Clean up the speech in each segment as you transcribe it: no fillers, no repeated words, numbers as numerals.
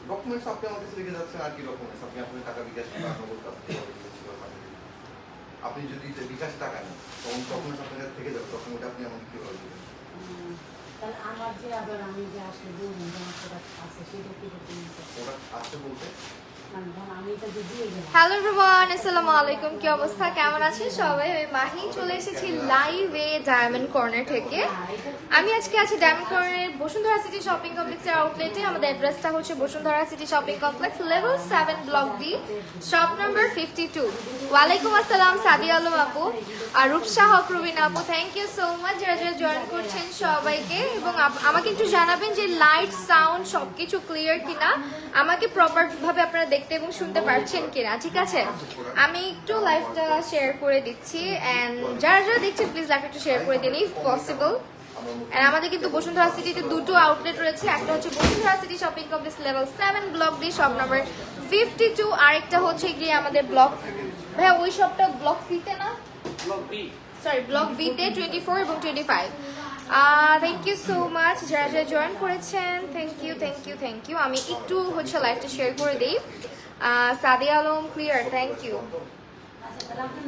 Documents আপনি আমার কাছে রেখে যাচ্ছেন, আর কি ডকুমেন্টস? আপনি আপনার টাকা বিকাশ বা নগদ কাছে আপনি যদি বিকাশ টাকা নেন তখন ডকুমেন্টস আপনার কাছে থেকে যাবে, তখন ওটা আপনি আমাকে কিভাবে দেবেন? তাহলে আমার যে আবার আমি যে আসলে বললাম যে আমার প্রোডাক্ট আছে সেটা কি করতে নিতে ওটা আছে বলতে মানে ধরুন আমি এটা যে দিয়ে গেলাম। হ্যালো এভরিওয়ান, আসসালামু আলাইকুম। কি অবস্থা, কেমন আছেন সবাই? আমি মাহি চলে এসেছি লাইভে ডায়মন্ড কর্নার থেকে। আমি আজকে আছি ডায়মন্ড কর্নারের বসুন্ধরা সিটি শপিং কমপ্লেক্সের আউটলেটে। আমাদের অ্যাড্রেসটা হচ্ছে Bashundhara City Shopping Complex, level 7, block D, shop number 52। ওয়ালাইকুম আসসালাম সাদিয়া আলম আপু আর রূপসা হক রুবিন আপু, থ্যাংক ইউ সো মাচ যারা যারা জয়েন করছেন সবাইকে। এবং আমাকে একটু জানাবেন যে লাইট সাউন্ড সবকিছু ক্লিয়ার কিনা, আমাকে প্রপার ভাবে আপনারা দেখতে এবং শুনতে পারছেন কিনা, ঠিক আছে? আমি একটু লাইভটা শেয়ার করে দিচ্ছি, এন্ড যারা যারা দেখছেন প্লিজ লাইভটা একটু শেয়ার করে দিন ইফ পসিবল। আর আমাদের কিন্তু বসুন্ধরা সিটিতে দুটো আউটলেট রয়েছে, একটা হচ্ছে Bashundhara City Shopping Complex level 7, block D, shop number 52, আরেকটা হচ্ছে গিয়ে আমাদের ব্লক, ভাইয়া ওই শপটা ব্লক সিতে না, block B, sorry block B তে 24 এবং 25। থ্যাংক ইউ সো মাচ যারা যারা জয়েন করেছেন, thank you thank you thank you. আমি একটু হচ্ছে লাইভটা শেয়ার করে দিই। Sadia Alam clear, thank you.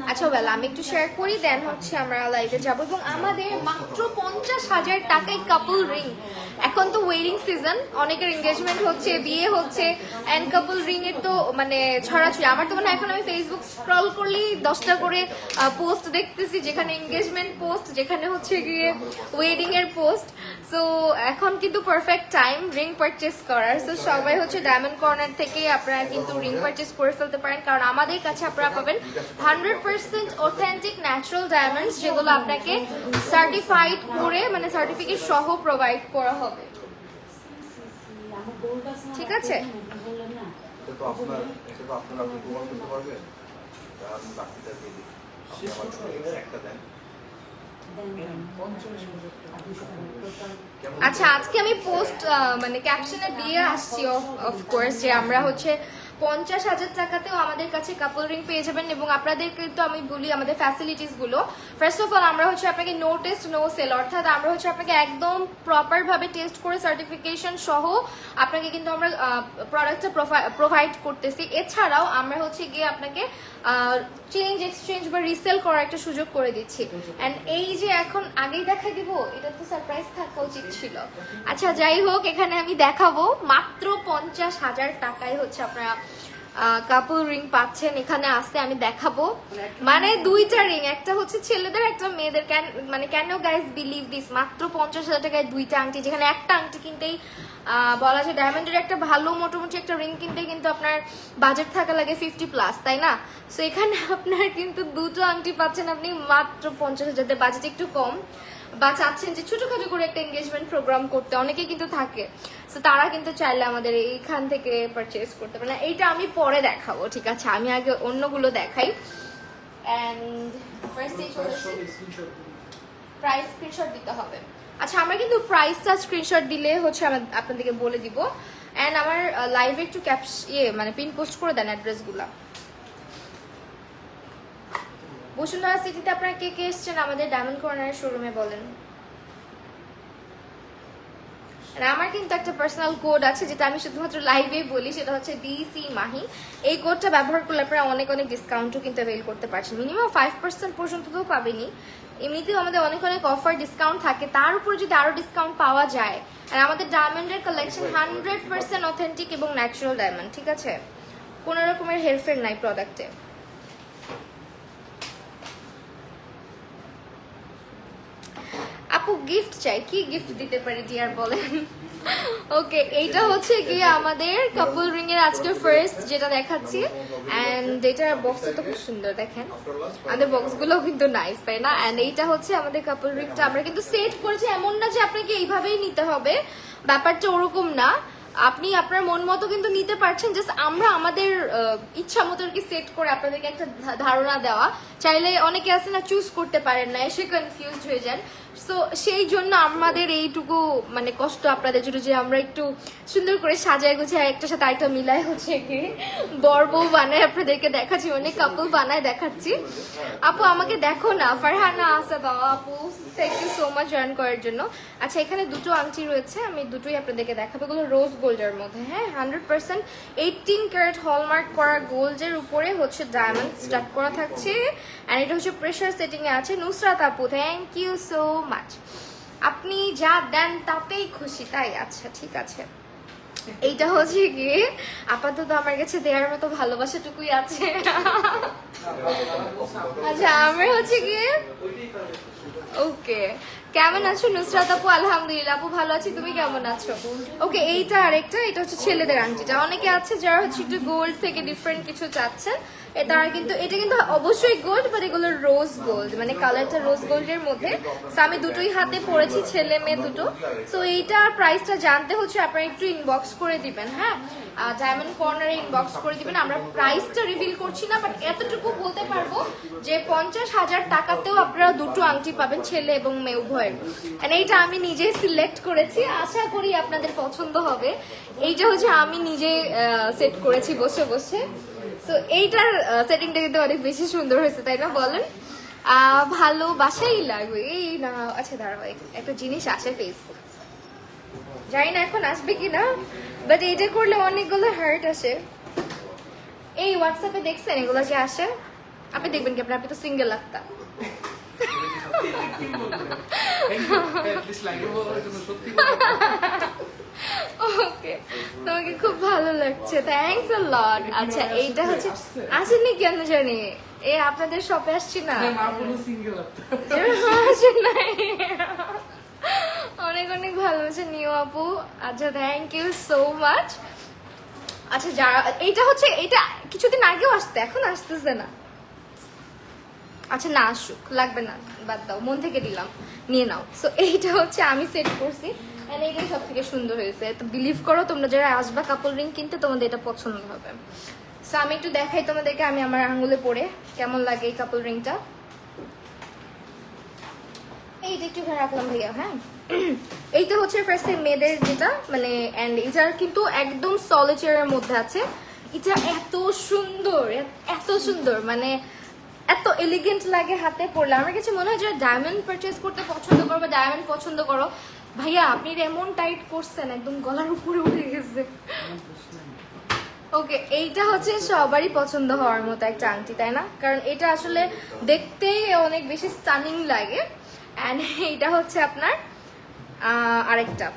আচ্ছা ওয়েল, আমি একটু শেয়ার করি, দেন হচ্ছে আমরা লাইভে যাব। এবং আমাদের মাত্র 50,000 টাকায় কাপল রিং। এখন তো ওয়েডিং সিজন, অনেকের এঙ্গেজমেন্ট হচ্ছে, বিয়ে হচ্ছে, এন্ড কাপল রিং এর তো মানে ছড়াছড়ি। আমার তো মনে হয় এখন আমি ফেসবুক স্ক্রল করলেই 10টা করে পোস্ট দেখতেছি, যেখানে এঙ্গেজমেন্ট পোস্ট, যেখানে হচ্ছে গিয়ে ওয়েডিং এর পোস্ট। সো এখন কিন্তু পারফেক্ট টাইম রিং পারচেস করার। সো সবাই হচ্ছে ডায়মন্ড কর্নার থেকে আপনারা কিন্তু রিং পারচেস করে ফেলতে পারেন, কারণ আমাদের কাছে আপনারা পাবেন 100% অথেন্টিক ন্যাচারাল ডায়মন্ডস, যেগুলো আপনাকে সার্টিফাইড করে মানে সার্টিফিকেট সহ প্রোভাইড করা হবে, ঠিক আছে? বললেন না এটা তো আপনার, এটা তো আপনার, আপনি প্রমাণ করতে পারবেন। আমি বাকিটা দিয়ে দিই, আপনি আমার ছোট একটা দেন। আচ্ছা, আজকে আমি পোস্ট মানে ক্যাপশনে দিয়ে আসছি অফকোর্স যে আমরা হচ্ছে 50,000 টাকাতেও আমাদের কাছে কাপল রিং পেয়ে যাবেন। এবং আপনাদের কিন্তু আমি বলি আমাদের ফ্যাসিলিটিস গুলো। ফার্স্ট অফ অল আমরা হচ্ছে আপনাকে নো টেস্ট নো সেল, অর্থাৎ আমরা হচ্ছে আপনাকে একদম প্রপার ভাবে টেস্ট করে সার্টিফিকেশন সহ আপনাকে কিন্তু আমরা প্রোডাক্টটা প্রোভাইড করতেছি। এছাড়াও আমরা হচ্ছে গিয়ে আপনাকে চেঞ্জ এক্সচেঞ্জ বা রিসেল করার একটা সুযোগ করে দিচ্ছি। এন্ড এই যে এখন আগেই দেখা দিব, এটা তো সারপ্রাইজ থাকা উচিত ছিল। আচ্ছা যাই হোক, এখানে আমি দেখাবো মাত্র 50,000 টাকায় হচ্ছে আপনারা কাপল রিং পাচ্ছেন। এখানে আসতে আমি দেখাবো, মানে দুইটা রিং, একটা হচ্ছে ছেলেদের একটা মেয়েদের। মানে can you guys believe this, মাত্র 50,000 টাকায় দুইটা আংটি, যেখানে একটা আংটি কিনতেই বলা যায় ডায়মন্ডের একটা ভালো মোটামুটি একটা রিং কিনতে কিন্তু আপনার বাজেট থাকা লাগে 50+, তাই না? সো এখানে আপনার কিন্তু দুটো আংটি পাচ্ছেন আপনি মাত্র 50,000। বাজেট একটু কম বা চাচ্ছেন যে ছোটখাটো করে একটা এঙ্গেজমেন্ট প্রোগ্রাম করতে, অনেকে কিন্তু থাকে, সো তারা কিন্তু চাইলে আমাদের এইখান থেকে পারচেজ করতে পারে। এইটা আমি পরে দেখাবো, ঠিক আছে? আমি আগে অন্যগুলো দেখাই। এন্ড ফার্স্ট প্রাইস স্ক্রিনশট দিতে হবে। আচ্ছা, আমরা কিন্তু প্রাইসটা স্ক্রিনশট দিলে হচ্ছে আপনাদেরকে বলে দিব। এন্ড আমার লাইভে একটু মানে পিন পোস্ট করে দেন অ্যাড্রেসগুলো। বসুন্ধরা সিটিতে আপনারা কে কে এসছেন আমাদের ডায়মন্ড কর্নারের শোরুমে বলেন। আর আমার কিন্তু একটা পার্সোনাল কোড আছে, যেটা আমি শুধুমাত্র লাইভে বলি, সেটা হচ্ছে ডিসি মাহি। এই কোডটা ব্যবহার করলে আপনারা অনেক অনেক ডিসকাউন্টও কিন্তু অ্যাভেল করতে পারছেন, মিনিমাম 5% পর্যন্ত তো পাবেনই। এমনিতেও আমাদের অনেক অনেক অফার ডিসকাউন্ট থাকে, তার উপর যদি আরো ডিসকাউন্ট পাওয়া যায়। আর আমাদের ডায়মন্ডের কালেকশন 100% অথেন্টিক এবং ন্যাচারাল ডায়মন্ড, ঠিক আছে? কোনো রকমের হেরফের নাই প্রোডাক্টে। আপু গিফট চাই, কি গিফট দিতে পারি ডিয়ার বলেন? ওকে, এইটা হচ্ছে গিয়ে আমাদের কাপল রিং এর আজকে ফার্স্ট যেটা দেখাচ্ছি। এন্ড এটার বক্সটা তো খুব সুন্দর, দেখেন আমাদের বক্স গুলো কিন্তু নাইস, তাই না? এন্ড এইটা হচ্ছে আমাদের কাপল রিংটা আমরা কিন্তু সেট করেছি, এমন না যে আপনাকে এইভাবেই নিতে হবে, ব্যাপারটা ওরকম না। আপনি আপনার মন মতো কিন্তু নিতে পারছেন, জাস্ট আমরা আমাদের ইচ্ছা মতো আর কি সেট করে আপনাদেরকে একটা ধারণা দেওয়া। চাইলে অনেকে আছে না, চুজ করতে পারেন না, এসে কনফিউজড হয়ে যান। সো সেই জন্য আমাদের এইটুকু মানে কষ্ট আপনাদের জন্য যে আমরা একটু সুন্দর করে সাজায় গুছায় একটার সাথে আরেকটা মিলায় হচ্ছে কি বর বউ বানায় আপনাদেরকে দেখাচ্ছি, মানে কাপল বানায় দেখাচ্ছি। আপু আমাকে দেখো না, ফারহানা আসা দাও আপু, thank you so much join করার জন্য। আচ্ছা এখানে দুটো আংটি রয়েছে, আমি দুটোই আপনাদেরকে দেখাবো। এগুলো রোজ গোল্ডের মধ্যে, হ্যাঁ 100% 18 ক্যারেট হলমার্ক করা গোল্ডের উপরে হচ্ছে ডায়মন্ড স্টার্ট করা থাকছে। অ্যান্ড এটা হচ্ছে প্রেশার সেটিং এ আছে। নুসরাত আপু থ্যাংক ইউ সো মাচ, আপনি যা দেন তাতেই খুশি তাই? আচ্ছা ঠিক আছে, এইটা হচ্ছে কি আপাতত আমার কাছে দেওয়ার মতো ভালোবাসাটুকুই আছে। আচ্ছা আমরা হচ্ছে কি ওকে, কেমন আছো নুসরাত আপু? আলহামদুলিল্লাহ আপু ভালো আছি, তুমি কেমন আছো? ওকে এইটা আরেকটা, এটা হচ্ছে ছেলেদের আংটিটা। অনেকে আছে যারা হচ্ছে একটু গোল্ড থেকে ডিফারেন্ট কিছু চাচ্ছেন, তারা কিন্তু এটা কিন্তু অবশ্যই গোল্ড, বাট এগুলো রোজ গোল্ড, মানে কালারটা রোজ গোল্ডের মধ্যে। তো আমি দুটোই হাতে পরেছি, ছেলে মেয়ে দুটো। সো এইটার প্রাইসটা জানতে হচ্ছে আপনারা একটু ইনবক্স করে দিবেন, হ্যাঁ ডায়মন্ড কর্নারে ইনবক্স করে দিবেন। আমরা প্রাইসটা রিভিল করছি না, বাট এতটুকু বলতে পারবো যে 50,000 টাকাতেও আপনারা দুটো আংটি পাবেন, ছেলে এবং মেয়ে উভয়ের। এন্ড এইটা আমি নিজেই সিলেক্ট করেছি, আশা করি আপনাদের পছন্দ হবে। এইটা হচ্ছে আমি নিজে সেট করেছি বসে বসে। সো এইটার সেটিংটা কিন্তু অনেক বেশি সুন্দর হয়েছে, তাই না বলেন? ভালোবাসাই লাগবে এই না। আচ্ছা দাঁড়াও, একটা জিনিস আসে ফেসবুক, জানি না এখন আসবে কিনা, বাট এটা করলে অনেকগুলো হার্ট আসে। এই হোয়াটসঅ্যাপে দেখছেন এগুলো যে আসে? আপনি দেখবেন কি, আপনি তো সিঙ্গেল লাগতা। ওকে, তোমাকে খুব ভালো লাগছে, থ্যাঙ্কস আ লট। আচ্ছা এইটা হচ্ছে আসেনি কেন জানি, আপনাদের শপে আসছি না, আসে নাই। অনেক অনেক ভালোবাসা নিও আপু। আচ্ছা থ্যাংক ইউ সো মাচ। আচ্ছা যারা এইটা হচ্ছে, এটা কিছুদিন আগেও আসতে, এখন আসতেছে না। আচ্ছা না আসুক, লাগবে না, বাদ দাও, মন থেকে দিলাম, নিয়ে নাও। সো এইটা হচ্ছে আমি সেট করছি, এন্ড এইটাই সব থেকে সুন্দর হয়েছে। তো বিলিভ করো তোমরা যারা আসবা কাপল রিং কিনতে, তোমাদের এটা পছন্দ হবে। সো আমি একটু দেখাই তোমাদেরকে, আমি আমার আঙ্গুলে পরে কেমন লাগে এই কাপল রিংটা। এইটা একটু রাখলাম ভাইয়া, হ্যাঁ এইটা হচ্ছে ফার্স্টে মেয়েদের যেটা, মানে এন্ড এটার কিন্তু একদম সলিটারের মধ্যে আছে। এটা এত সুন্দর, এত সুন্দর, মানে এত এলিগেন্ট লাগে হাতে পরলে। আমার কাছে মনে হয় যারা ডায়মন্ড পারচেজ করতে পছন্দ করো বা ডায়মন্ড পছন্দ করো, ভাইয়া আপনি এমন টাইট করছেন একদম গলার উপরে উঠে গেছে। ওকে এইটা হচ্ছে সবারই পছন্দ হওয়ার মতো একটা আংটি, তাই না? কারণ এটা আসলে দেখতেই অনেক বেশি স্টানিং লাগে। অ্যান্ড এইটা হচ্ছে আপনার আরেকটা,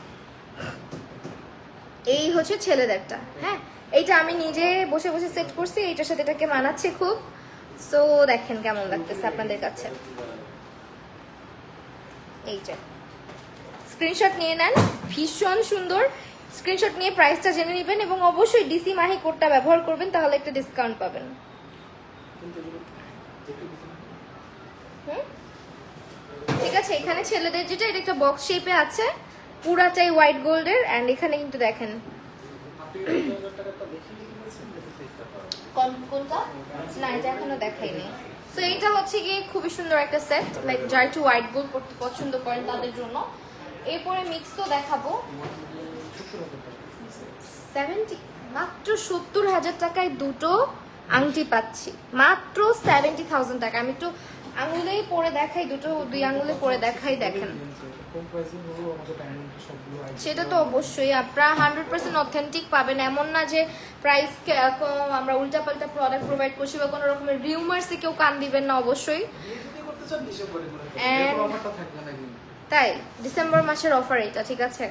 এই হচ্ছে ছেলেদেরটা, হ্যাঁ এইটা আমি নিজে বসে বসে সেট করছি, এইটার সাথে এটাকে মানাচ্ছে খুব। সো দেখেন কেমন লাগতেছে আপনাদের কাছে। এইটা স্ক্রিনশট নিয়ে নেন, ভীষণ সুন্দর। স্ক্রিনশট নিয়ে প্রাইসটা জেনে নেবেন এবং অবশ্যই ডিসি মাহি কোডটা ব্যবহার করবেন, তাহলে একটা ডিসকাউন্ট পাবেন। ঠিক আছে, এখানে ছেলেদের যেটা, এটা একটা বক্স শেপে আছে, পুরাটাই হোয়াইট গোল্ডের। এন্ড এখানে কিন্তু দেখেন কোনটা না, এটা এখনো দেখাইনি। সো এইটা হচ্ছে গিয়ে খুবই সুন্দর একটা সেট, লাইক যারা একটু হোয়াইট গোল্ড করতে পছন্দ করেন তাদের জন্য। এরপরে মিক্সও দেখাবো। 70, মাত্র 70,000 টাকায় দুটো আংটি পাচ্ছি, মাত্র 70,000 টাকা। আমি একটু আঙুলেই পরে দেখাই, দুই আঙুলে পরে দেখাই, দেখেন। সেটা তো অবশ্যই আপনারা 100% অথেন্টিক পাবেন, এমন না যে প্রাইস আমরা উল্টাপাল্টা প্রোডাক্ট প্রোভাইড করছি বা কোনো রকমের রিউমার্সে কেউ কান দিবেন না অবশ্যই। তাই ডিসেম্বর মাসের অফার এটা, ঠিক আছে?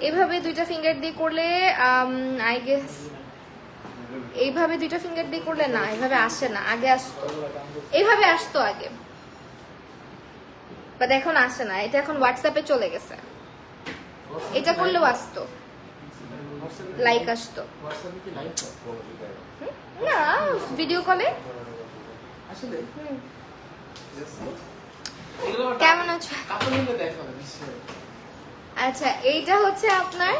এভাবে দুইটা ফিঙ্গার দিয়ে করলে আই গেস, এইভাবে দুইটা ফিঙ্গার দিয়ে করলে না, এভাবে আসে না, আগে আসতো, এইভাবে আসতো আগে, বাট এখন আসে না। এটা এখন হোয়াটসঅ্যাপে চলে গেছে, এটা করলেও আসতো, লাইক আসতো না, ভিডিও কলে। কেমন আছো? আচ্ছা এইটা হচ্ছে আপনার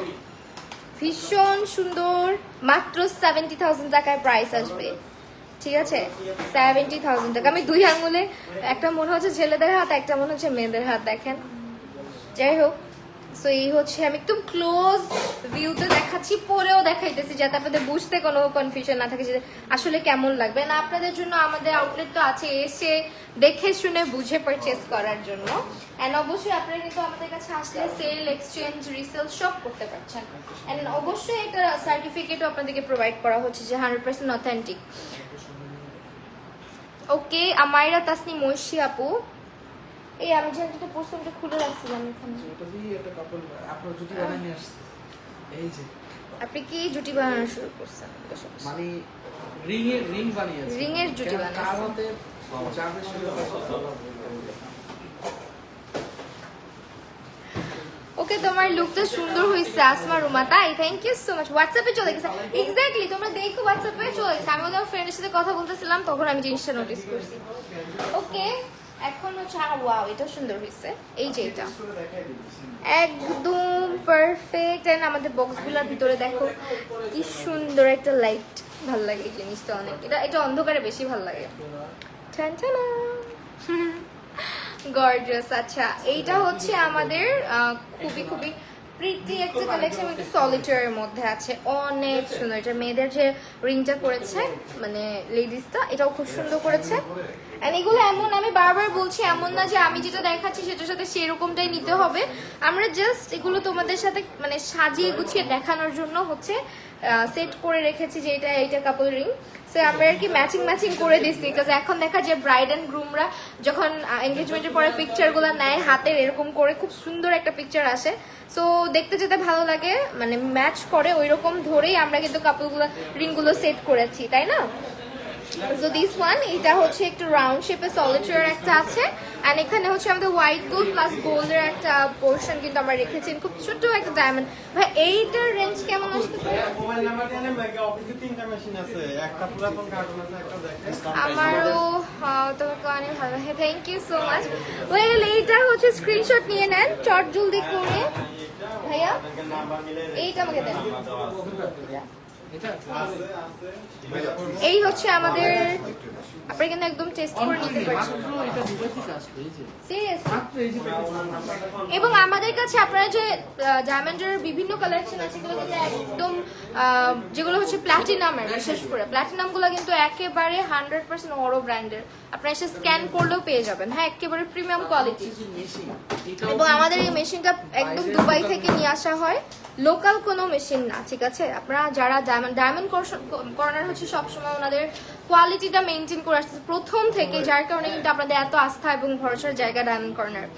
ভীষণ সুন্দর, মাত্র 70,000 টাকায় প্রাইস আসবে, ঠিক আছে 70,000 টাকা। আমি 2 আঙ্গুলে, একটা মনে হচ্ছে ছেলেদের হাত, একটা মনে হচ্ছে মেয়েদের হাত, দেখেন। যাই হোক, সো এই হচ্ছে, আমি একদম ক্লোজ ভিউতে দেখাচ্ছি, পরেও দেখাইতেছি যাতে আপনাদের বুঝতে কোনো কনফিউশন না থাকে যে আসলে কেমন লাগবে। না, আপনাদের জন্য আমাদের আউটলেট তো আছে, এসে দেখে শুনে বুঝে পারচেস করার জন্য। অ্যান্ড অবশ্যই আপনারা কিন্তু আমাদের কাছে আসলে সেল, এক্সচেঞ্জ, রিসেল সব করতে পারছেন। অ্যান্ড অবশ্যই একটা সার্টিফিকেটও আপনাদেরকে প্রোভাইড করা হচ্ছে যে 100% অথেন্টিক। ওকে, আমায়রা তাসনিম ঐশী আপু, এই আমি যেটা পরছিলাম এটা খুলে রাখছিলাম এখানে। এটা দিয়ে একটা কাপড় আপনার জুতি বানিয়ে নিয়ে আসছে। এই যে আপনি কি জুটি বানানো শুরু করছেন? মানে রিং বানিয়েছে, রিং এর জুটি বানাইছে। কার হাতে যাবে সেটা ওকে, তোমার লুকটা সুন্দর হয়েছে আসমা রুমা, তাই? Thank you so much. হোয়াটসঅ্যাপে চলে গেছে, এক্স্যাক্টলি, তোমরা দেখো হোয়াটসঅ্যাপে চলে গেছে। আমি ওদের ফ্রেন্ডের সাথে কথা বলতেছিলাম, তখন আমি জিনিসটা নোটিস করছি। ওকে, এখন হচ্ছে ওয়াও, এটা সুন্দর হয়েছে। এই যে এটা একদম পারফেক্ট। এন্ড আমাদের বক্সগুলোর ভিতরে দেখো কি সুন্দর একটা লাইট, ভালো লাগে এই জিনিসটা অনেক। এটা অন্ধকারে বেশি ভালো লাগে। টান টানা গর্জিয়াস। আচ্ছা, এইটা হচ্ছে আমাদের খুবই খুবই প্রিটি একটা কালেকশন, একটু সলিটারের মধ্যে আছে, অনেক সুন্দর। এটা মেয়েদের যে রিংটা করেছে, মানে লেডিসটা, এটাও খুব সুন্দর করেছে। এন্ড এগুলো এমন, আমি বারবার বলছি, এমন না যে আমি যেটা দেখাচ্ছি সেটার সাথে সেরকমটাই নিতে হবে। আমরা জাস্ট এগুলো তোমাদের সাথে মানে সাজিয়ে গুছিয়ে দেখানোর জন্য হচ্ছে সেট করে রেখেছি যে এটা কাপল রিং। সো আমরা আর কি ম্যাচিং করে দিচ্ছি, বিকজ এখন দেখা যায় ব্রাইড অ্যান্ড গ্রুমরা যখন এঙ্গেজমেন্টের পরে পিকচারগুলো নেয় হাতের, এরকম করে খুব সুন্দর একটা পিকচার আসে। সো দেখতে যেতে ভালো লাগে, মানে ম্যাচ করে, ওই রকম ধরেই আমরা কিন্তু কাপলগুলো রিংগুলো সেট করেছি, তাই না? সো দিস ওয়ান, এটা হচ্ছে একটু রাউন্ড শেপে সলিটার একটা আছে। এন্ড এখানে হচ্ছে আমাদের হোয়াইট গোল্ড প্লাস গোল্ডের একটা পোর্শন কিন্তু আমরা রেখেছি, খুব ছোট একটা ডায়মন্ড। ভাই এইটার রেঞ্জ কেমন আসতে পারে? মোবাইল নাম্বার দিয়ে মেগা অফিসে 3টা মেশিন আছে, একটা পুরাতন কার্টুন আছে, একটা দেখেন। আমারও তোমাকে অনেক ভালো লাগে, thank you so much. Well, এইটা হচ্ছে স্ক্রিনশট নিয়ে নেন চট জলদি করে ভাইয়া, নাম্বার মিলে এইটা আমাকে দেন। এটা এই হচ্ছে আমাদের, আপনারা কিন্তু একদম টেস্ট করে নিতে পারছেন। মাত্র এটা দুবাই থেকে আসবে, এই যে সিরিয়াসলি। মাত্র এই যে এবং আমাদের কাছে আপনারা যে ডায়মন্ডের বিভিন্ন কালেকশন আছে, এগুলো কিন্তু একদম যেগুলো হচ্ছে প্ল্যাটিনামের, বিশেষ করে প্ল্যাটিনামগুলো কিন্তু একেবারে 100% অরো ব্র্যান্ডের। আপনারা এসে স্ক্যান করলেও পেয়ে যাবেন। হ্যাঁ, একেবারে প্রিমিয়াম কোয়ালিটি। মেশিন এবং আমাদের এই মেশিনটা একদম দুবাই থেকে নিয়ে আসা হয়, লোকাল কোনো মেশিন না, ঠিক আছে? আপনারা যারা ডায়মন্ড কর্নার হচ্ছে সবসময় ওনাদের কোয়ালিটিটা মেনটেন করে আসছে প্রথম থেকে, যার কারণে কিন্তু আপনাদের এত আস্থা এবং ভরসার জায়গা ডায়মন্ড কর্নার।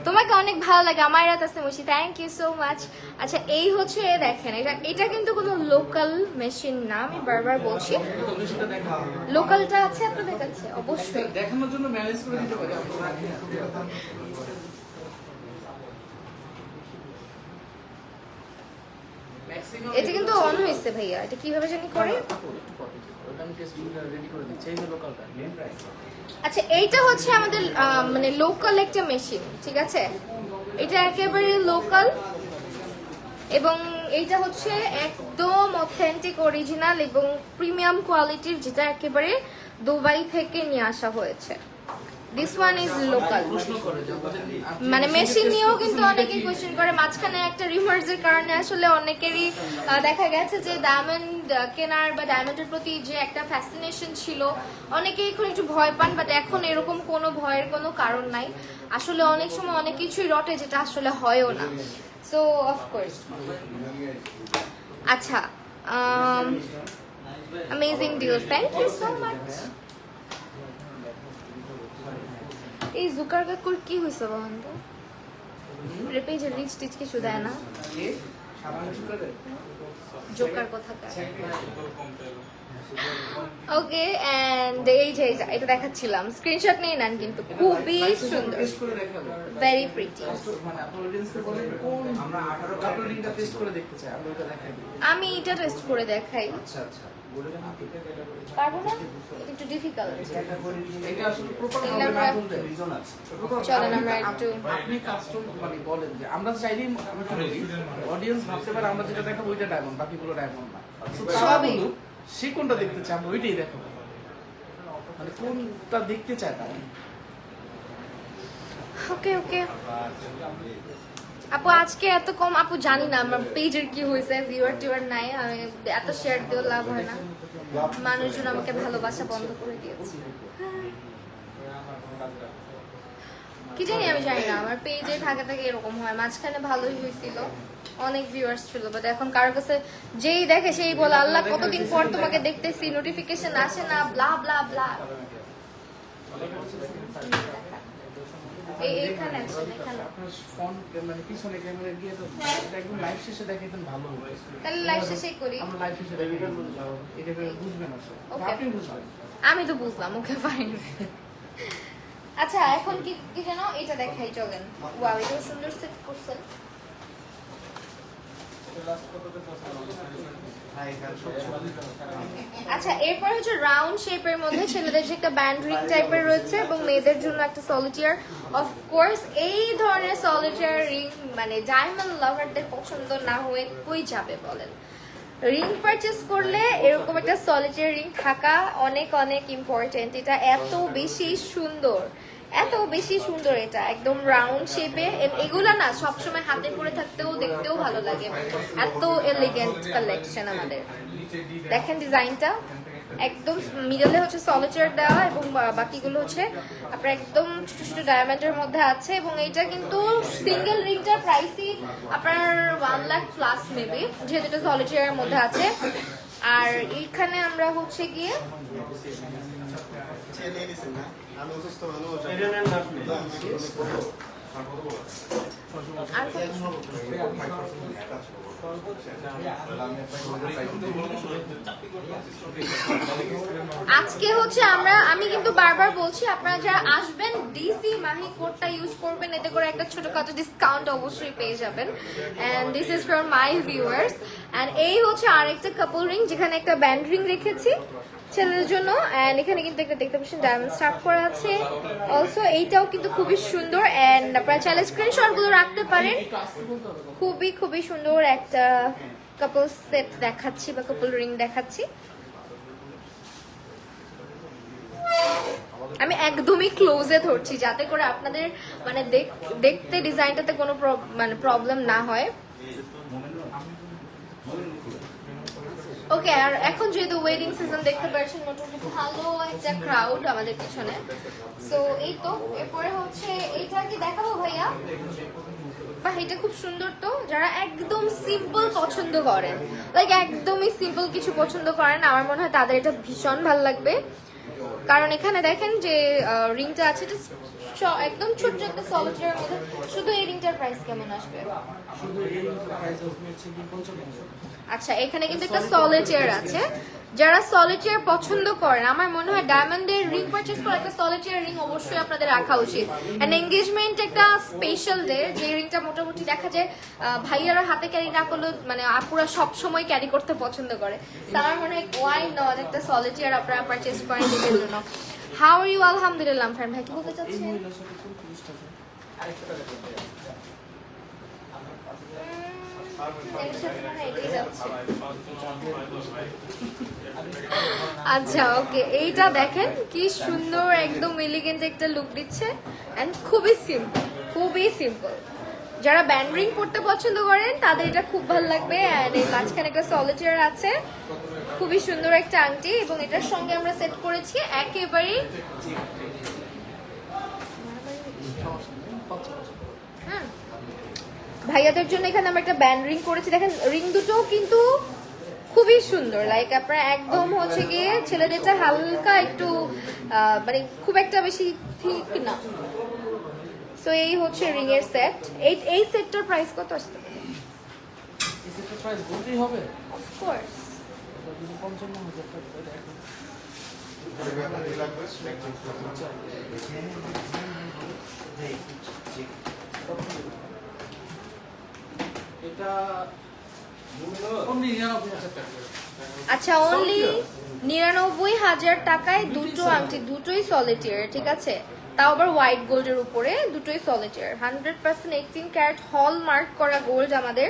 তোমাকে অনেক ভালো লাগে আমার রাত আছে মশি, থ্যাংক ইউ সো মাচ। আচ্ছা, এই হচ্ছে দেখেন, এটা কিন্তু কোনো লোকাল মেশিন না, আমি বারবার বলছি। মেশিনটা দেখা লোকালটা আছে আপনাদের কাছে? অবশ্যই। দেখানোর জন্য ম্যানেজ করে দিতে পারি আমি। ম্যাক্সিমাম এটা কিন্তু অন হয়েছে ভাইয়া, এটা কিভাবে জানি করে? আমি টেস্ট রেডি করে দিচ্ছি, এই যে লোকালটা। আচ্ছা, এইটা হচ্ছে আমাদের মানে লোকাল একটা মেশিন, ঠিক আছে? এটা একেবারে লোকাল এবং এইটা হচ্ছে একদম অথেন্টিক অরিজিনাল এবং প্রিমিয়াম কোয়ালিটির, যেটা একেবারে দুবাই থেকে নিয়ে আসা হয়েছে। This one is local. প্রশ্ন করে যে আমাদের মানে মেশিন নিয়েও কিন্তু অনেকেই কোয়েশ্চেন করে, মাঝখানে একটা রিমার্সের কারণে আসলে অনেকেরই দেখা গেছে যে ডায়মন্ড কেনার বা ডায়মন্ডের প্রতি যে একটা ফ্যাসিনেশন ছিল, অনেকেই এখন একটু ভয় পান, বাট এখন এরকম কোনো ভয়ের কোনো কারণ নাই। আসলে অনেক সময় অনেক কিছুই রটে যেটা আসলে হয়ও না। So of course. আচ্ছা, amazing deals, thank you so much. এই জুকার কাকুর কি হয়েছে বলেন তো? পেজে রিচ টিচ কিছু দেয় না, জোকার কোথাকার। ওকে, এন্ড এই যে এটা দেখাচ্ছিলাম, স্ক্রিনশট নিয়ে নেন, কিন্তু খুবই সুন্দর, টেস্ট করে দেখাবো। Very pretty. মানে আপনার অডিয়েন্সকে বলেন কোন আমরা 18 কাপল রিংটা টেস্ট করে দেখতে চাই, আমরা ওটা দেখাই দিই। আমি এটা টেস্ট করে দেখাই, আচ্ছা আচ্ছা, বলে দেন আপনি। পারবো না, একটু ডিফিকাল্ট। এটা আসলে প্রপার তাহলে ভাবে না আমরা- বলতে রিজন আছে। চলেন আমরা একটু আপনি কাস্টম মানে বলেন যে আমরা চাইলেই আমি তো বলি অডিয়েন্স ভাবতে পারে আমরা যেটা দেখাবো ওইটা ডায়মন্ড, বাকিগুলো ডায়মন্ড না। সবই। সে কোনটা দেখতে চায় আমরা ওইটাই দেখাবো। মানে কোনটা দেখতে চায় তারা? ওকে ওকে আপু আজকে এত কম আপু জানি না আমার পেজের কি হয়েছে, ভিউয়ার টিউয়ার নাই, আমি এত শেয়ার দিয়েও লাভ হয় না, মানুষজন আমাকে ভালোবাসা বন্ধ করে দিয়েছে। কি জানি আমি জানি না, আমার পেজে থাকে থাকে এরকম হয়। মাঝখানে ভালোই হয়েছিল, অনেক ভিউয়ার্স ছিল, বাট এখন কারোর কাছে যেই দেখে সেই বলে আল্লাহ কতদিন পর তোমাকে দেখতেছি, নোটিফিকেশন আসে না, ব্লা ব্লা ব্লা। এইখানে আছে এখানে। আপনার ফোন মানে পিছনে ক্যামেরা দিয়ে তো এটা একদম লাইভ শেষে দেখাইতেন ভালো হতো। তাহলে লাইভ শেষেই করি। আমরা লাইভ শেষে দেখাই, এটা বুঝবেন আসলে। Okay. আপনি বুঝবেন। আমি তো বুঝলাম, ওকে ফাইন। আচ্ছা এখন কি কি যেন এটা দেখাই, চলেন। ওয়াও এটাও সুন্দর সেট করছেন। আচ্ছা এরপর হচ্ছে রাউন্ড শেপের মধ্যে ছেলেদের যে একটা ব্যান্ড রিং টাইপের রয়েছে এবং মেয়েদের জন্য একটা সলিটিয়ার। অফ কোর্স এই ধরনের সলিটিয়ার রিং মানে ডায়মন্ড লাভারদের পছন্দ না হয়ে কই যাবে বলেন। রিং পারচেস করলে এরকম একটা সলিটারি রিং থাকা অনেক অনেক ইম্পর্টেন্ট। এটা এত বেশি সুন্দর, এত বেশি সুন্দর, এটা একদম রাউন্ড শেপে। এগুলা না সবসময় হাতে পরে থাকতেও দেখতেও ভালো লাগে, এত এলিগেন্ট কালেকশন আমাদের। দেখেন ডিজাইনটা একদম মিডলে হচ্ছে সলিটার দেওয়া এবং বাকিগুলো হচ্ছে আপনার একদম ছোট ছোট ডায়মন্ডের মধ্যে আছে। এবং এইটা কিন্তু সিঙ্গেল রিংটার প্রাইসই আপনার 1 লাখ প্লাস মেবি, যেহেতু এটা সলিটারের মধ্যে আছে। আর এইখানে আমরা হচ্ছে গিয়ে আর আজকে হচ্ছে আমি কিন্তু বারবার বলছি আপনারা যারা আসবেন ডিসি মাহি কোডটা ইউজ করবেন, এতে করে একটা ছোটখাটো ডিসকাউন্ট অবশ্যই পেয়ে যাবেন। And this is for my viewers. And এই হচ্ছে আরেকটা কাপল রিং, যেখানে একটা ব্যান্ড রিং রেখেছি ছেলেদের জন্য। এন্ড এখানে কিন্তু একটা দেখতে পাচ্ছেন ডায়মন্ড স্টাফ করা আছে। অলসো এইটাও কিন্তু খুবই সুন্দর। এন্ড আপনারা চাইলে স্ক্রিনশট গুলো রাখতে পারেন। খুবই খুবই সুন্দর একটা কাপল সেট দেখাচ্ছি বা কাপল রিং দেখাচ্ছি। আমি একদমই ক্লোজে ধরছি যাতে করে আপনাদের মানে দেখতে ডিজাইনটাতে কোনো মানে প্রবলেম না হয়। ওকে, আর এখন যেহেতু ওয়েডিং সিজন দেখতে পাচ্ছেন মোটামুটি ভালো একটা ক্রাউড আমাদের পিছনে। সো এই তো এরপরে হচ্ছে এইটা কি দেখাবো ভাইয়া? বাহ এটা খুব সুন্দর। তো যারা একদম সিম্পল পছন্দ করেন, লাইক একদমই সিম্পল কিছু পছন্দ করেন, আমার মনে হয় তাদের এটা ভীষণ ভালো লাগবে। কারণ এখানে দেখেন যে রিংটা আছে, এটা একদম ছোট্ট একটা সলিটারের মধ্যে। শুধু এই রিংটার প্রাইস কেমন আসবে? আচ্ছা এখানে কিন্তু একটা সলিটার আছে, যারা সলিটার পছন্দ করেন আমার মনে হয় ডায়মন্ডের রিং পারচেজ করে একটা সলিটার রিং অবশ্যই আপনাদের রাখা উচিত। এন্ড এঙ্গেজমেন্ট একটা স্পেশাল ডে, যে রিংটা মোটামুটি দেখা যায় ভাইয়ারা হাতে ক্যারি না করলেও মানে আপুরা সব সময় ক্যারি করতে পছন্দ করে। আমার মনে হয় ওয়াই নট একটা সলিটার আপনারা পারচেজ করেন নিজের জন্য। How are you? আলহামদুলিল্লাহ। ফ্রেন্ড ভাই কি বলতে চাচ্ছেন? আচ্ছা ওকে, এইটা দেখেন কি সুন্দর, একদম এলিগেন্ট একটা লুক দিচ্ছে। এন্ড খুবই সিম্পল, খুবই সিম্পল। যারা ব্যান্ড রিং পড়তে পছন্দ করেন তাদের এটা খুব ভালো লাগবে। এন্ড এই মাঝখানে একটা সলিটার আছে, খুবই সুন্দর একটা আংটি। এবং এটার সঙ্গে আমরা সেট করেছি একেবারে ভাইয়াদের জন্য এখানে আমরা একটা ব্যান্ড রিং করেছি। দেখেন রিং দুটো কিন্তু খুবই সুন্দর, লাইক আপনার একদম হচ্ছে গিয়ে ছেলেদেরটা হালকা একটু মানে খুব একটা বেশি ঠিক না। সো এই হচ্ছে রিং এর সেট। এই সেটটার প্রাইস কত আসতে পারে? এই সেটটার প্রাইস বলতেই হবে? অফ কোর্স 55,000 টাকা। এটা আচ্ছা অনলি 99,000 টাকায় দুটো আংটি, দুটোই সলিটার, ঠিক আছে? তাও আবার হোয়াইট গোল্ডের উপরে, দুটোই সলিটার। 100% 18 ক্যারেট হল মার্ক করা গোল্ড আমাদের।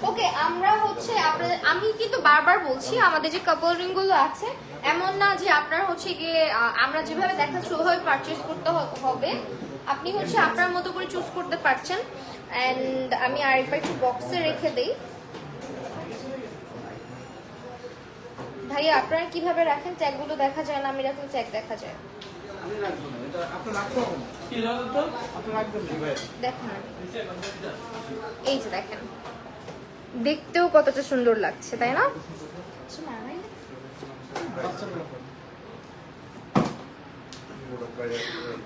ওকে, আমরা হচ্ছে আপনাদের, আমি কিন্তু বারবার বলছি আমাদের যে কাপল রিং গুলো আছে এমন না যে আপনার হচ্ছে গিয়ে আমরা যেভাবে দেখাচ্ছি ওইভাবে পারচেজ করতে হবে। আপনি হচ্ছে আপনার মতো করে চুজ করতে পারছেন। এন্ড আমি আরেকবার একটু বক্সে রেখে দেই। ভাইয়া আপনারা কিভাবে রাখেন? ট্যাগগুলো দেখা যায় না, আমি রাখলে ট্যাগ দেখা যায়। আমি রাখবো না, এটা আপনি রাখতে হবে না। কি জানেন তো? আপনি রাখবেন না ভাই। দেখেন, এই যে দেখেন, দেখতেও কতটা সুন্দর লাগছে, তাই না?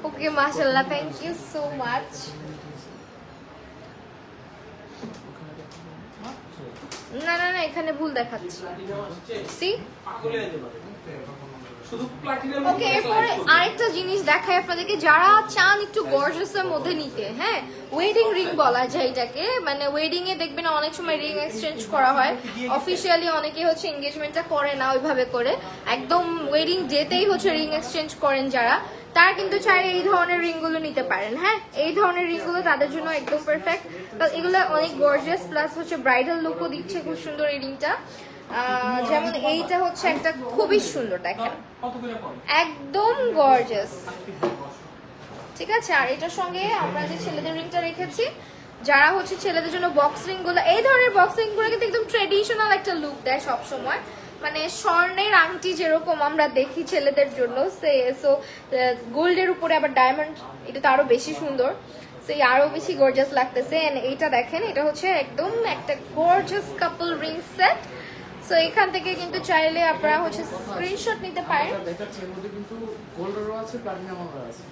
ওকে, মাশাআল্লাহ, থ্যাংক ইউ সো মাচ। না না না, এখানে ভুল দেখাচ্ছে। সি ওকে, এরপরে আরেকটা জিনিস দেখাই আপনাদেরকে, যারা চান একটু গর্জিয়াসের মধ্যে নিতে, হ্যাঁ, ওয়েডিং রিং বলা যায় এটাকে। মানে ওয়েডিং এ দেখবেন অনেক সময় রিং এক্সচেঞ্জ করা হয়, অফিসিয়ালি অনেকে হচ্ছে এঙ্গেজমেন্টটা করে না ওইভাবে করে, একদম ওয়েডিং ডেতেই হচ্ছে রিং এক্সচেঞ্জ করেন যারা, তারা কিন্তু চাইলে এই ধরনের রিংগুলো নিতে পারেন। হ্যাঁ, এই ধরনের রিংগুলো তাদের জন্য একদম পারফেক্ট। এগুলো অনেক গর্জিয়াস, প্লাস হচ্ছে ব্রাইডাল লুকও দিচ্ছে খুব সুন্দর এই রিংটা। যেমন এইটা হচ্ছে একটা খুবই সুন্দর, দেখেন একদম গর্জিয়াস, ঠিক আছে। আর এটার সঙ্গে আমরা যে ছেলেদের রিংটা রেখেছি, যারা হচ্ছে ছেলেদের জন্য বক্স রিং গুলো, এই ধরনের বক্স রিং গুলো কিন্তু একদম ট্রেডিশনাল একটা লুক দেয় সব সময়। মানে স্বর্ণের আংটি যেরকম আমরা দেখি ছেলেদের জন্য, সো গোল্ডের উপরে আবার ডায়মন্ড, এটা তো আরো বেশি সুন্দর, সেই আরো বেশি গর্জিয়াস লাগতেছে। এন্ড এইটা দেখেন, এটা হচ্ছে একদম একটা গর্জিয়াস কাপল রিং সেট। সো এখান থেকে কিন্তু চাইলে আপনারা হচ্ছে স্ক্রিনশট নিতে পারেন। দেখাচ্ছি এর মধ্যে কিন্তু গোল্ডেরও আছে, প্লাটিনামও আছে।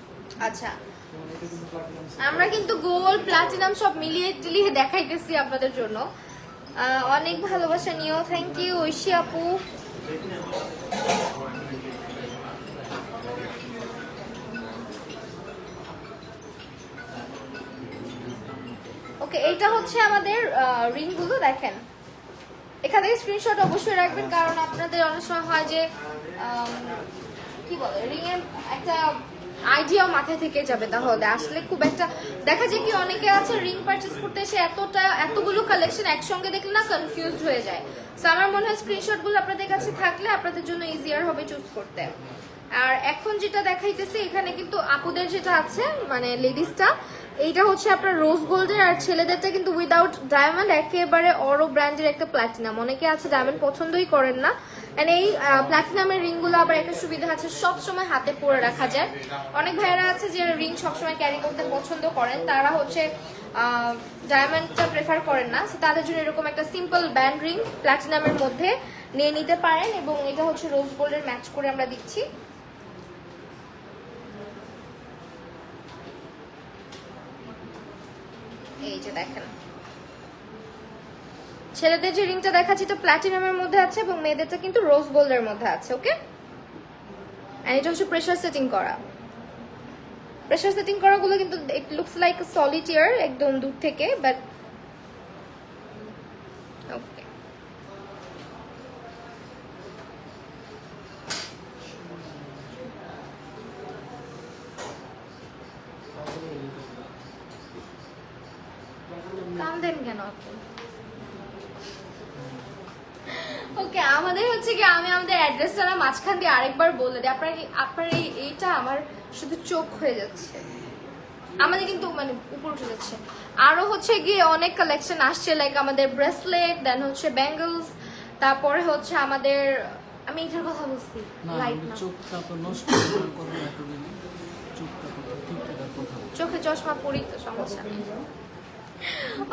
আচ্ছা, আমরা কিন্তু গোল্ড প্লাটিনাম সব মিলিয়ে টিলিয়ে দেখাইতেছি আপনাদের জন্য। অনেক ভালোবাসা নিও, থ্যাংক ইউ ঐশী আপু। ওকে, এইটা হচ্ছে আমাদের রিং গুলো, দেখেন এখান থেকে স্ক্রিনশট অবশ্যই রাখবেন, কারণ আপনাদের অনেক সময় হয় যে কি বলে, রিং এর একটা আইডিয়াও মাথায় থেকে যাবে, তাহলে আসলে খুব একটা দেখা যায় কি অনেকে আছে রিং পারচেজ করতে এসে এতগুলো কালেকশন একসঙ্গে দেখলে না কনফিউজড হয়ে যায়। সো আমার মনে হয় স্ক্রিনশট গুলো আপনাদের কাছে থাকলে আপনাদের জন্য ইজিয়ার হবে চুজ করতে। আর এখন যেটা দেখাইতেছি এখানে কিন্তু আপুদের যেটা আছে, মানে লেডিসটা, এইটা হচ্ছে আপনার রোজ গোল্ডের, আর ছেলেদেরটা কিন্তু উইদাউট ডায়মন্ড, একেবারে অরো ব্র্যান্ডের একটা প্ল্যাটিনাম। অনেকে আছে ডায়মন্ড পছন্দই করেন না, এন্ড এই প্ল্যাটিনামের রিংগুলো আবার একটা সুবিধা আছে, সব সময় হাতে পরে রাখা যায়। অনেক ভাইয়েরা আছে যে রিং সবসময় ক্যারি করতে পছন্দ করেন, তারা হচ্ছে ডায়মন্ডটা প্রেফার করেন না, তাদের জন্য এরকম একটা সিম্পল ব্যান্ড রিং প্ল্যাটিনামের মধ্যে নিয়ে নিতে পারেন। এবং এটা হচ্ছে রোজ গোল্ডের ম্যাচ করে আমরা দিচ্ছি। এই যে দেখেন, ছেলেদের যে রিংটা দেখাচ্ছি এটা প্ল্যাটিনামের মধ্যে আছে এবং মেয়েদেরটা কিন্তু রোজ গোল্ডের মধ্যে আছে। ওকে, এন্ড এটা হচ্ছে প্রেসার সেটিং করা। প্রেসার সেটিং করা গুলো কিন্তু ইট লুকস লাইক সলিটিয়ার একদম দূর থেকে, বাট ওকে। কান্দেন কেন আপনি? ওকে, আমাদের হচ্ছে কি, আমি আমাদের অ্যাড্রেসটা না মাঝখান দিয়ে আরেকবার বলে দিই। আপনার এইটা আমার শুধু চোখ হয়ে যাচ্ছে, আমাদের কিন্তু মানে উপর উঠে যাচ্ছে। আরো হচ্ছে গিয়ে অনেক কালেকশন আসছে, লাইক আমাদের ব্রেসলেট, দেন হচ্ছে ব্যাঙ্গলস, তারপরে হচ্ছে আমাদের, আমি এটার কথা বলছি, লাইট না, চোখটা তো নষ্ট করে রাখবে, চোখটা তো ঠিকঠাক কথা বলছে। চোখে চশমা পরি তো সমস্যা নেই।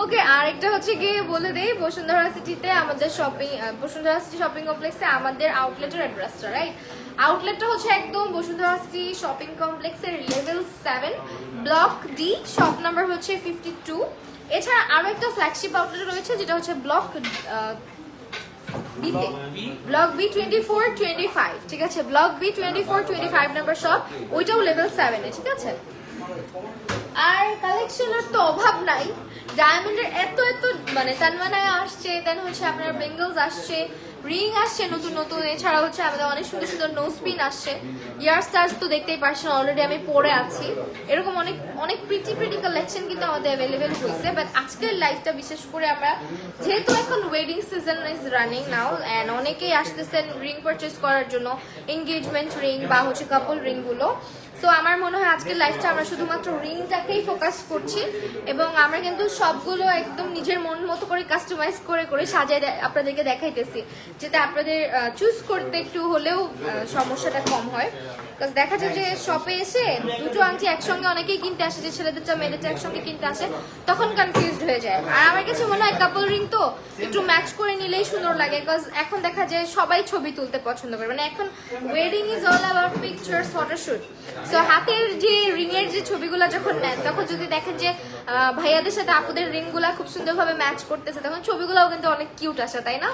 ওকে, আরেকটা হচ্ছে গিয়ে বলে দেই, বসুন্ধরা সিটিতে আমাদের বসুন্ধরা সিটি শপিং কমপ্লেক্সে আমাদের আউটলেটের অ্যাড্রেসটা, রাইট? আউটলেটটা হচ্ছে একদম বসুন্ধরা সিটি শপিং কমপ্লেক্সের level 7, block D, shop number হচ্ছে 52। এছাড়া আরো একটা ফ্ল্যাগশিপ আউটলেট রয়েছে যেটা হচ্ছে ব্লক বিতে, ব্লক বি 24-25, ঠিক আছে, ব্লক বি 24-25 নাম্বার শপ, ওইটাও লেভেল 7-এ, ঠিক আছে। আর কালেকশনের তো অভাব নাই, ডায়মন্ডের এত মানে তানমানায় আসছে, দেন হচ্ছে আপনার বেঙ্গলস আসছে, রিং আসছে নতুন নতুন, এছাড়া হচ্ছে আমাদের অনেক সুন্দর সুন্দর নোজ পিন আসছে, ইয়ার স্টার্স তো দেখতেই পারছেন অলরেডি আমি পরে আছি। এরকম অনেক অনেক প্রিটি কালেকশন কিন্তু আমাদের অ্যাভেলেবেল হয়েছে। বাট আজকের লাইফটা বিশেষ করে আমরা যেহেতু এখন wedding season is running now and অনেকেই আসতেছেন রিং পারচেস করার জন্য, এঙ্গেজমেন্ট রিং বা হচ্ছে কাপল রিংগুলো। সো আমার মনে হয় আজকের লাইফটা আমরা শুধুমাত্র রিংটাকেই ফোকাস করছি এবং আমরা কিন্তু সবগুলো একদম নিজের মন মতো করে কাস্টমাইজ করে করে সাজাই আপনাদেরকে দেখাইতেছি, যাতে আপনাদের চুজ করতে একটু হলেও সমস্যাটা কম হয়। বিকজ দেখা যায় যে শপে এসে দুটো আংটি একসঙ্গে অনেকেই কিনতে আসে, যে ছেলেদেরটা মেয়েদেরটা একসঙ্গে কিনতে আসে, তখন কনফিউজড হয়ে যায়। আর আমার কাছে মনে হয় কাপল রিং তো একটু ম্যাচ করে নিলেই সুন্দর লাগে, বিকজ এখন দেখা যায় সবাই ছবি তুলতে পছন্দ করে, মানে এখন wedding is all about pictures, photoshoot. So হাতের যে রিং এর যে ছবিগুলো যখন নেন, তখন যদি দেখেন যে ভাইয়াদের সাথে আপুদের রিং গুলা খুব সুন্দরভাবে ম্যাচ করতেছে, তখন ছবিগুলোও কিন্তু অনেক কিউট আসে, তাই না?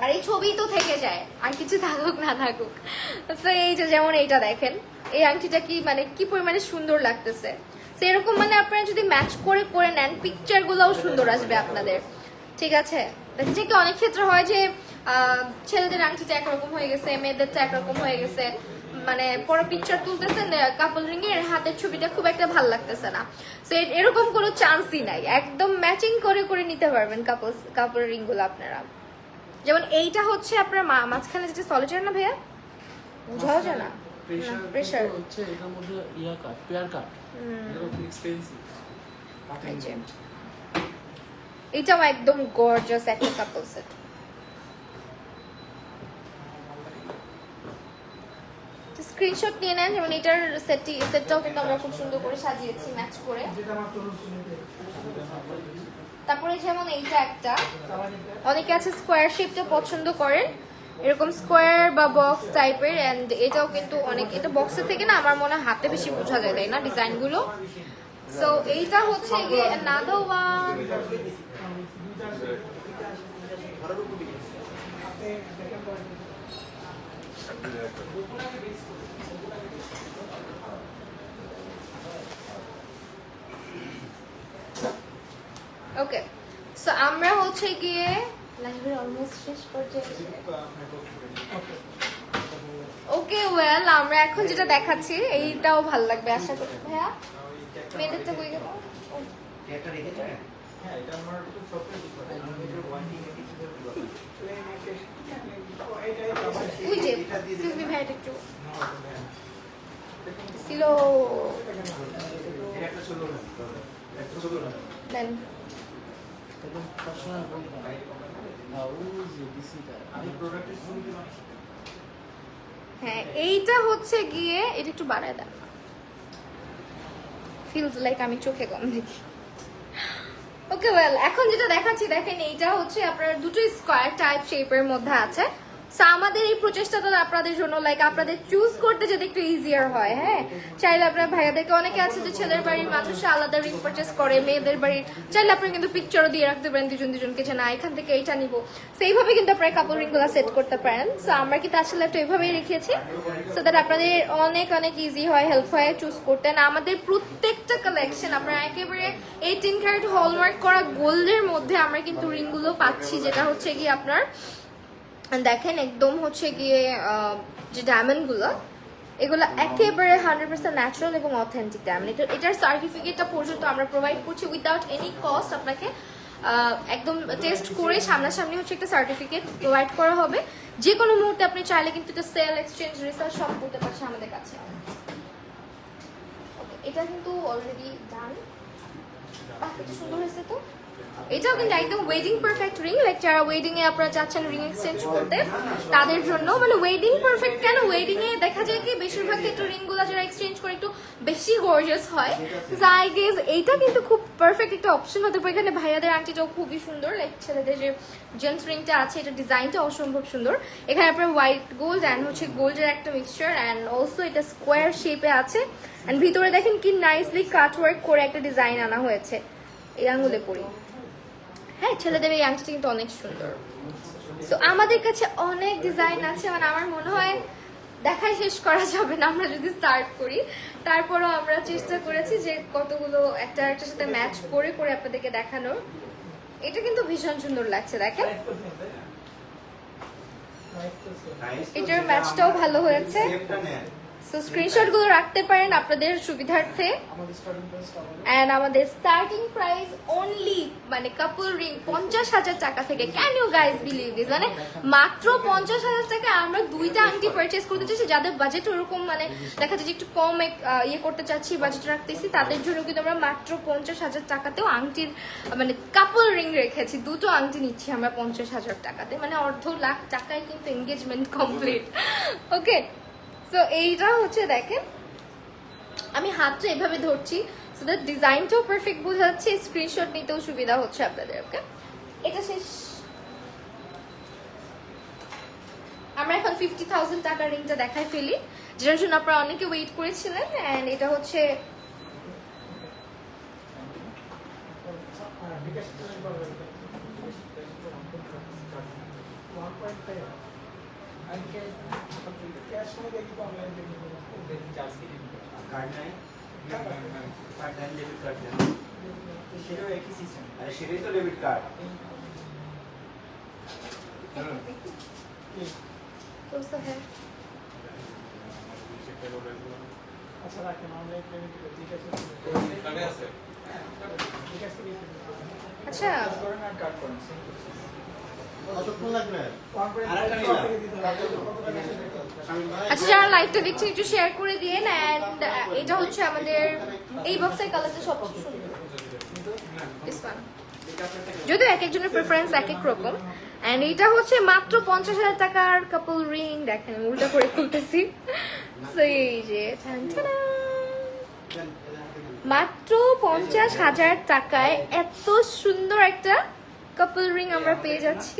আর এই ছবি তো থেকে যায়, আর কিছু থাকুক না থাকুক। তো এই যে যেমন এইটা দেখেন, এই আংটিটা কি মানে কি পরিমাণে সুন্দর লাগতেছে। তো এরকম মানে আপনারা যদি ম্যাচ করে করে নেন, পিকচার গুলাও সুন্দর আসবে আপনাদের, ঠিক আছে? যে কি অনেক ক্ষেত্রে হয় যে ছেলেদের আংটিটা একরকম হয়ে গেছে, মেয়েদেরটা একরকম হয়ে গেছে, মানে পরে পিকচার তুলতেছেন কাপল রিং এর, হাতের ছবিটা খুব একটা ভালো লাগতেছে না। সো এরকম কোনো চান্সই নাই, একদম ম্যাচিং করে করে নিতে পারবেন কাপল রিং গুলো আপনারা। যেমন এইটা হচ্ছে আপনার মাঝখানে যেটা সলিটার না ভাইয়া, বুঝাও যায় না, প্রেসার হচ্ছে এটার মধ্যে ইয়া কাট, পেয়ার কাট, এটা খুব এক্সপেন্সিভ। এটাও একদম গর্জিয়াস একটা কাপল সেট। স্ক্রিনশট নিয়ে নেন, যেমন এটার সেটটাও কিন্তু আমরা খুব সুন্দর করে সাজিয়েছি ম্যাচ করে। তারপরে যেমন এইটা একটা, অনেকে আছে স্কোয়ার শেপটা পছন্দ করেন, এরকম স্কোয়ার বা বক্স টাইপের, এন্ড এটাও কিন্তু অনেক, এটা বক্সের থেকে না আমার মনে হয় হাতে বেশি বোঝা যায়, তাই না ডিজাইন গুলো? সো এইটা হচ্ছে গিয়ে another one। ওকে, সো আমরা হচ্ছে গিয়ে লাইভের অলমোস্ট শেষ পর্যায়ে। ওকে ওয়েল, আমরা এখন যেটা দেখাচ্ছি এইটাও ভালো লাগবে আশা করি। ভাইয়া মেয়েদেরটা কই গেল? এটা রেখেছো? হ্যাঁ, এটা আমার একটু শপে ওই যে এক্সকিউজ মি ভাইয়া একটু ছিল একটা ছিল না, একটা ছিল না। দেন। একদম পার্সোনাল বলবো না, ওই যে ডিসিটা আমি প্রোডাক্টের শুনতে হ্যাঁ, এইটা হচ্ছে গিয়ে এটা একটু বাড়ায় দেন, ফিলস লাইক আমি চোখে কম দেখি। ওকে ওয়েল, এখন যেটা দেখাচ্ছি দেখেন, এইটা হচ্ছে আপনার দুটো স্কোয়ার টাইপ শেপের মধ্যে আছে। সো আমাদের এই প্রচেষ্টাটা আপনাদের জন্য লাইক আপনাদের চুজ করতে যাতে একটু ইজিয়ার হয়। হ্যাঁ, চাইলে আপনার ভাইয়াদেরকে, অনেকে আছে যে ছেলের বাড়ির মানুষে আলাদা রিং পারচেস করে, মেয়েদের বাড়ির চাইলে আপনি কিন্তু পিকচারও দিয়ে রাখতে পারেন দুজনকে, যে না এখান থেকে এইটা নিবো, সেইভাবে কিন্তু আপনার কাপল রিং গুলা সেট করতে পারেন। সো আমরা কিন্তু আসলে একটা এইভাবেই রেখেছি, সো দ্যাট আপনাদের অনেক অনেক ইজি হয়, হেল্প হয় চুজ করতে। না আমাদের প্রত্যেকটা কালেকশন আপনার একেবারে 18 ক্যারেট হলমার্ক করা গোল্ডের মধ্যে আমরা কিন্তু রিং গুলো পাচ্ছি, যেটা হচ্ছে গিয়ে আপনার দেখেন একদম হচ্ছে গিয়ে যে ডায়মন্ড গুলো, এগুলো একেবারে 100% ন্যাচারাল এবং অথেন্টিক ডায়মন্ড। এটার সার্টিফিকেটটা পর্যন্ত আমরা প্রোভাইড করছি উইদাউট এনি কস্ট। আপনাকে একদম টেস্ট করে সামনাসামনি হচ্ছে একটা সার্টিফিকেট প্রোভাইড করা হবে। যে কোনো মুহূর্তে আপনি চাইলে কিন্তু এটা সেল, এক্সচেঞ্জ, রিসার্চ সব করতে পারছেন আমাদের কাছে। এটা কিন্তু অলরেডি ডান, এটা সুন্দর হয়েছে তো। এটাও কিন্তু একদম ওয়েডিং পারফেক্ট রিং, লাইক যারা ওয়েডিং এ আপনারা চাচ্ছেন রিং এক্সচেঞ্জ করতে তাদের জন্য, মানে ওয়েডিং পারফেক্ট কেন, ওয়েডিং এ দেখা যায় কি বেশিরভাগ ক্ষেত্রে রিং গুলো যারা এক্সচেঞ্জ করে একটু বেশি গর্জিয়াস হয়। আই গেস এইটা কিন্তু খুব পারফেক্ট একটা অপশন হতে পারে। এখানে ভাইয়াদের আংটিটাও খুবই সুন্দর, লাইক ছেলেদের যে জেন্টস রিংটা আছে এটা ডিজাইনটা অসম্ভব সুন্দর। এখানে আপনার হোয়াইট গোল্ড অ্যান্ড হচ্ছে গোল্ডের একটা মিক্সচার, অ্যান্ড অলসো এটা স্কোয়ার শেপে আছে, অ্যান্ড ভিতরে দেখেন কি নাইসলি কাট ওয়ার্ক করে একটা ডিজাইন আনা হয়েছে। এই আঙুলে পরি, হ্যাঁ ছেলেদের এই আংটিটা কিন্তু অনেক সুন্দর। সো আমাদের কাছে অনেক ডিজাইন আছে, মানে আমার মনে হয় দেখাই শেষ করা যাবে না আমরা যদি স্টার্ট করি। তারপরও আমরা চেষ্টা করেছি যে কতগুলো একটা একটার সাথে ম্যাচ করে করে আপনাদেরকে দেখানোর। এটা কিন্তু ভীষণ সুন্দর লাগছে, দেখেন এটার ম্যাচটাও ভালো হয়েছে। সো স্ক্রিনশটগুলো রাখতে পারেন আপনাদের সুবিধার্থে। অ্যান্ড আমাদের স্টার্টিং প্রাইস অনলি মানে কাপল রিং 50,000 টাকা থেকে। Can you guys believe this? মানে মাত্র 50,000 টাকায় আমরা দুইটা আংটি পারচেস করতে চাইছি। যাদের বাজেট ওরকম মানে দেখা যাচ্ছে একটু কম ইয়ে করতে চাচ্ছি, বাজেট রাখতেছি, তাদের জন্য কিন্তু আমরা মাত্র 50,000 টাকাতেও আংটির মানে কাপল রিং রেখেছি। দুটো আংটি নিচ্ছি আমরা 50,000 টাকাতে, মানে অর্ধ লাখ টাকায় কিন্তু এনগেজমেন্ট কমপ্লিট। ওকে, সো এইটা হচ্ছে দেখেন আমি হাতটা এভাবে ধরছি সো দ্যাট ডিজাইনটাও পারফেক্ট বোঝা যাচ্ছে, স্ক্রিনশট নিতেও সুবিধা হচ্ছে আপনাদের। ওকে, এটা শেষ। আমরা এখন 50,000 টাকার রিংটা দেখাই ফেলি, যেটার জন্য আপনারা অনেকে ওয়েট করেছিলেন। অ্যান্ড এটা হচ্ছে সেটাই তো ডেবিট কার্ড। আচ্ছা আচ্ছা, যারা লাইভটা দেখছেন একটু শেয়ার করে দিন। অ্যান্ড এটা হচ্ছে আমাদের এই বক্সের কালারটা সবচেয়ে সুন্দর, This one. যদিও এক একজনের প্রেফারেন্স এক এক রকম। অ্যান্ড এটা হচ্ছে মাত্র 50,000 টাকার কাপল রিং। দেখেন আমি উল্টা করে খুলতেছি। So, এই যে মাত্র 50,000 টাকায় এত সুন্দর একটা কাপল রিং আমরা পেয়ে যাচ্ছি।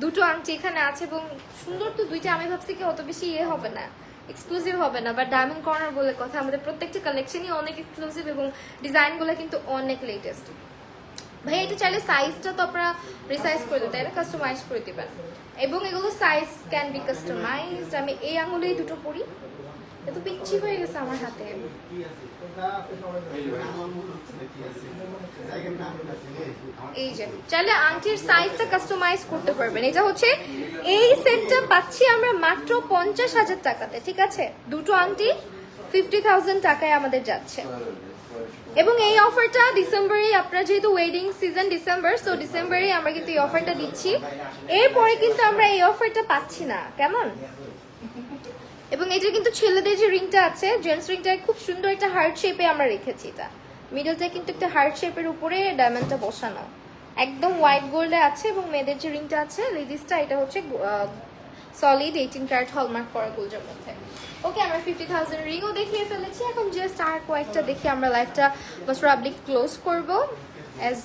দুটো আংটি এখানে আছে এবং সুন্দর তো দুইটা। আমি ভাবছি কি অত বেশি ইয়ে হবে না, এক্সক্লুসিভ হবে না, বাট ডায়মন্ড কর্নার বলে কথা, আমাদের প্রত্যেকটা কালেকশনই অনেক এক্সক্লুসিভ এবং ডিজাইনগুলো কিন্তু অনেক লেটেস্ট। ভাই এটা চাইলে সাইজটা তো আপনারা রিসাইজ করে দেবেন, তাই না? কাস্টমাইজ করে দেবেন এবং এগুলো সাইজ ক্যান বি কাস্টমাইজড। আমি এই আঙুলেই দুটো পরি, এত পিচ্ছি হয়ে গেছে আমার হাতে। এই যে চাইলে আংটির সাইজটা কাস্টমাইজ করতে পারবেন। এটা হচ্ছে এই সেটটা পাচ্ছি আমরা মাত্র 50,000 টাকাতে, ঠিক আছে? দুটো আংটি 50,000 টাকায় আমাদের যাচ্ছে। এবং এই অফারটা ডিসেম্বরে, আপনার যেহেতু ওয়েডিং সিজন ডিসেম্বর, সো ডিসেম্বরে আমরা কিন্তু এই অফারটা দিচ্ছি। এরপরে কিন্তু আমরা এই অফারটা পাচ্ছি না, কেমন? এবং এটা কিন্তু ছেলেদের যে রিংটা আছে, জেন্টস রিংটা খুব সুন্দর একটা হার্ট শেপে আমরা রেখেছি। এটা মিডলটা কিন্তু একটা হার্ট শেপের উপরে ডায়মন্ডটা বসানো, একদম হোয়াইট গোল্ডে আছে। এবং মেয়েদের যে রিংটা আছে লেডিসটা, এটা হচ্ছে সলিড 18 ক্যারেট হলমার্ক করা গোল্ডের মধ্যে। ওকে, আমরা 50,000 রিংও দেখিয়ে ফেলেছি। এখন জাস্ট আর কয়েকটা দেখি আমরা লাইভটা মোস্ট প্রবাবলি ক্লোজ করবো, অ্যাজ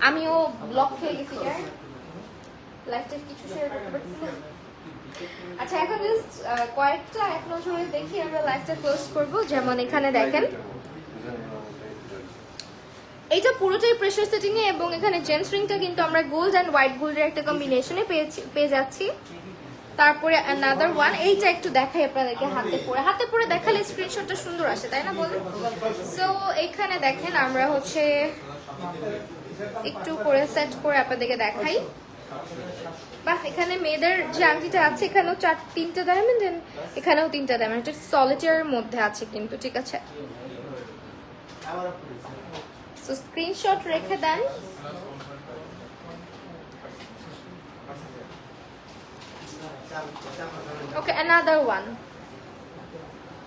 আমিও ব্লক হয়ে গেছি লাইভটা কিছু শেয়ার করতে পারছি না। আচ্ছা, এখন জাস্ট কয়েকটা এক নজরে দেখি আমরা লাইভটা ক্লোজ করবো। যেমন এখানে দেখেন এইটা পুরোটাই প্রেসার সেটিং এ, এবং এখানে জেন্টস রিংটা কিন্তু আমরা গোল্ড অ্যান্ড হোয়াইট গোল্ডের একটা কম্বিনেশনে পেয়ে যাচ্ছি। তারপরে অ্যানাদার ওয়ান, এইটা একটু দেখাই আপনাদেরকে হাতে পরে দেখালে স্ক্রিনশটটা সুন্দর আসে, তাই না বলুন? সো এখানে দেখেন আমরা হচ্ছে একটু করে সেট করে আপনাদেরকে দেখাই। বাহ, এখানে মেয়েদের যে আংটিটা আছে এখানেও 3টা ডায়মন্ড, এখানেও 3টা ডায়মন্ড। এটা সলিটারের মধ্যে আছে কিন্তু, ঠিক আছে? সো স্ক্রিনশট রেখে দেন। ওকে, অ্যানাদার ওয়ান।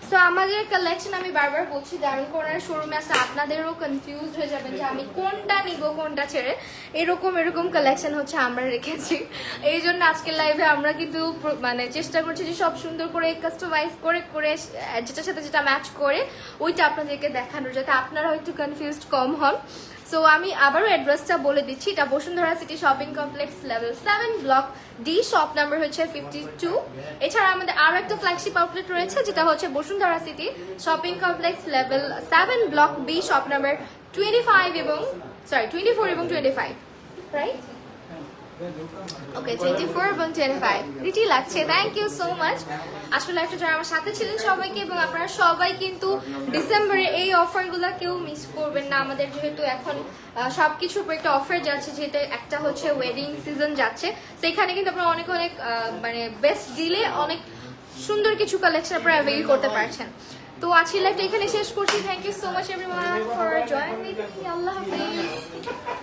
সো আমাদের কালেকশন আমি বারবার বলছি ডায়মন্ড কর্নার শোরুমে আসলে আপনাদেরও কনফিউজ হয়ে যাবেন যে আমি কোনটা নিব কোনটা ছেড়ে। এরকম কালেকশন হচ্ছে আমরা রেখেছি। এই জন্য আজকের লাইভে আমরা কিন্তু মানে চেষ্টা করছি যে সব সুন্দর করে কাস্টমাইজ করে যেটার সাথে যেটা ম্যাচ করে ওইটা আপনাদেরকে দেখানোর, যাতে আপনারাও একটু কনফিউজড কম হন। সো আমি আবারও অ্যাড্রেসটা বলে দিচ্ছি। এটা Bashundhara City Shopping Complex level 7 block D, shop number হচ্ছে 52। এছাড়া আমাদের আরো একটা ফ্ল্যাগশিপ আউটলেট রয়েছে যেটা হচ্ছে Bashundhara City Shopping Complex level 7 block B, shop number 24 এবং 25, রাইট? ওকে 24 এবং 25 রিটি লাগছে। Thank you so much. আসলে একটা যারা আমার সাথে ছিলেন সবাইকে, এবং আপনারা সবাই কিন্তু ডিসেম্বরে এই অফারগুলো কেউ মিস করবেন না। আমাদের যেহেতু এখন সবকিছুর উপর একটা অফার যাচ্ছে, যেটা একটা হচ্ছে ওয়েডিং সিজন যাচ্ছে, সেখানে কিন্তু আপনারা অনেক অনেক মানে বেস্ট ডিলে অনেক সুন্দর কিছু কালেকশন আপনারা অ্যাভেল করতে পারছেন। তো আজকের লাইভটা এখানে শেষ করছি। Thank you so much everyone for joining me. আল্লাহ হাফেজ।